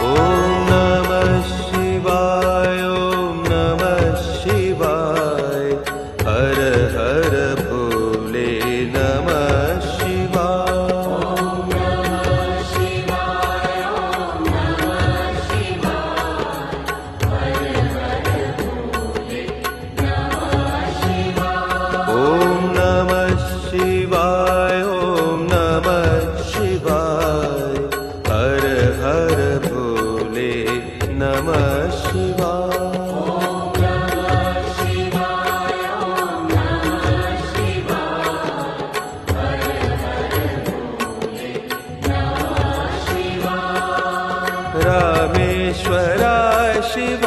ॐ नमः शिवाय ॐ नमः शिवाय हर हर भोले नमः शिवाय ॐ नमः शिवाय ॐ नमः शिवाय हर हर भोले नमः शिवाय ॐ नमः शिवाय ॐ नमः शिवाय हर हर भोले नमः शिवाय ॐ नमः शिवाय ॐ नमः शिवाय हर हर भोले नमः शिवाय रामेश्वराय शिव